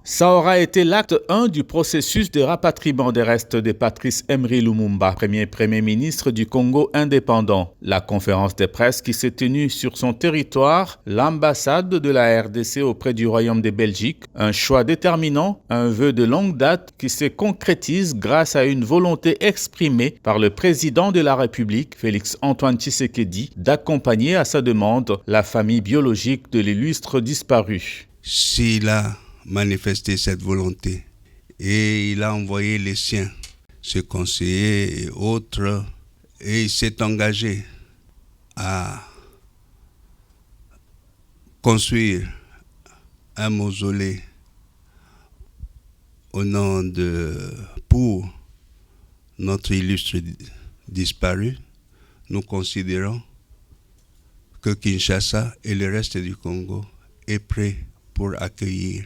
Ça aura été l'acte 1 du processus de rapatriement des restes de Patrice Emery Lumumba, premier ministre du Congo indépendant. La conférence de presse qui s'est tenue sur son territoire, l'ambassade de la RDC auprès du Royaume de Belgique, un choix déterminant, un vœu de longue date qui se concrétise grâce à une volonté exprimée par le président de la République, Félix-Antoine Tshisekedi, d'accompagner à sa demande la famille biologique de l'illustre disparu. S'il a manifesté cette volonté et il a envoyé les siens, ses conseillers et autres, et il s'est engagé à construire un mausolée pour notre illustre disparu. Nous considérons que Kinshasa et le reste du Congo est prêt pour accueillir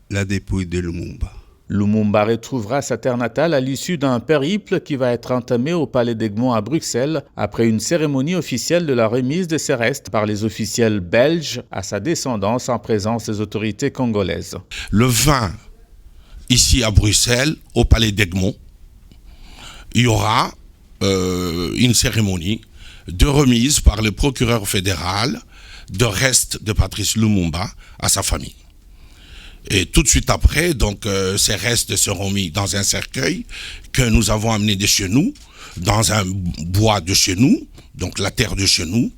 la dépouille de Lumumba. Lumumba retrouvera sa terre natale à l'issue d'un périple qui va être entamé au Palais d'Egmont à Bruxelles après une cérémonie officielle de la remise de ses restes par les officiels belges à sa descendance en présence des autorités congolaises. Le 20, ici à Bruxelles, au Palais d'Egmont, il y aura une cérémonie de remise par le procureur fédéral de restes de Patrice Lumumba à sa famille. Et tout de suite après, donc, ces restes seront mis dans un cercueil que nous avons amené de chez nous, dans un bois de chez nous, donc la terre de chez nous.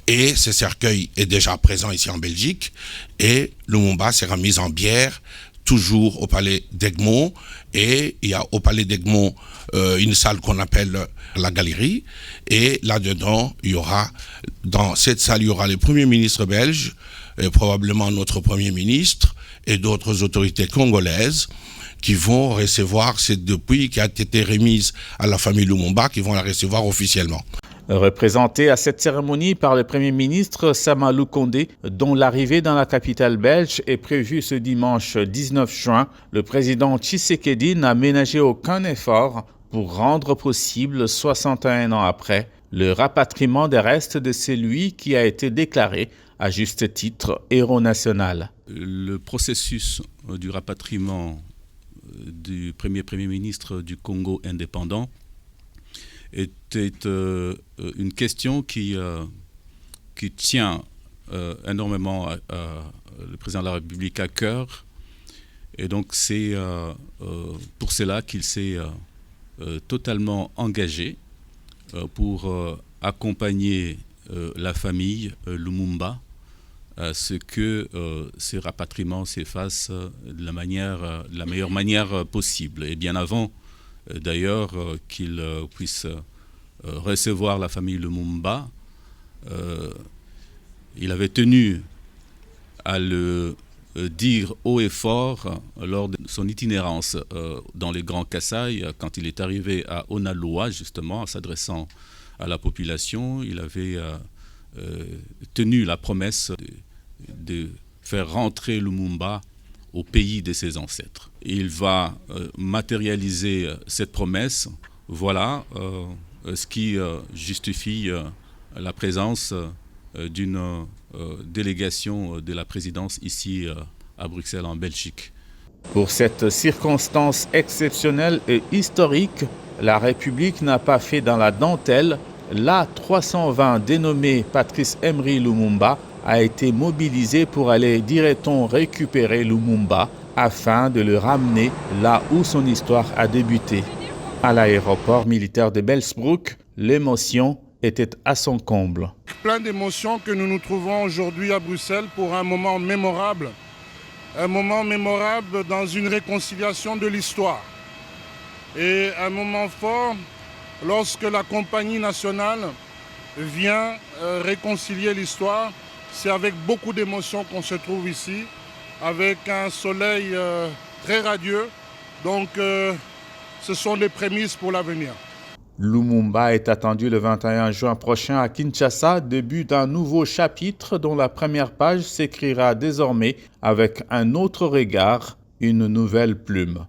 Et ce cercueil est déjà présent ici en Belgique. Et Lumumba sera mis en bière, toujours au Palais d'Egmont. Et il y a au Palais d'Egmont une salle qu'on appelle la galerie. Et là-dedans, dans cette salle, il y aura le Premier ministre belge, et probablement notre Premier ministre et d'autres autorités congolaises qui vont recevoir cette dépouille qui a été remise à la famille Lumumba, qui vont la recevoir officiellement. Représenté à cette cérémonie par le Premier ministre Samalou Kondé, dont l'arrivée dans la capitale belge est prévue ce dimanche 19 juin, le président Tshisekedi n'a ménagé aucun effort pour rendre possible, 61 ans après, le rapatriement des restes de celui qui a été déclaré à juste titre héros national. Le processus du rapatriement du premier ministre du Congo indépendant était une question qui tient énormément le président de la République à cœur. Et donc c'est pour cela qu'il s'est totalement engagé pour accompagner la famille Lumumba à ce que ces rapatriements s'effacent de la meilleure manière possible. Et bien avant, d'ailleurs, qu'il puisse recevoir la famille Lumumba, il avait tenu à le dire haut et fort lors de son itinérance dans les Grands Kasaï, quand il est arrivé à Onaloa, justement, en s'adressant à la population. Il avait tenu la promesse de faire rentrer Lumumba au pays de ses ancêtres. Il va matérialiser cette promesse. Voilà ce qui justifie la présence d'une délégation de la présidence ici à Bruxelles, en Belgique. Pour cette circonstance exceptionnelle et historique, la République n'a pas fait dans la dentelle. L'A320 dénommé Patrice Emery Lumumba a été mobilisé pour aller, dirait-on, récupérer Lumumba afin de le ramener là où son histoire a débuté. À l'aéroport militaire de Belzbroek, l'émotion était à son comble. Plein d'émotions que nous nous trouvons aujourd'hui à Bruxelles pour un moment mémorable dans une réconciliation de l'histoire. Et un moment fort lorsque la compagnie nationale vient réconcilier l'histoire. C'est avec beaucoup d'émotion qu'on se trouve ici, avec un soleil très radieux. Donc ce sont les prémices pour l'avenir. Lumumba est attendu le 21 juin prochain à Kinshasa, début d'un nouveau chapitre dont la première page s'écrira désormais avec un autre regard, une nouvelle plume.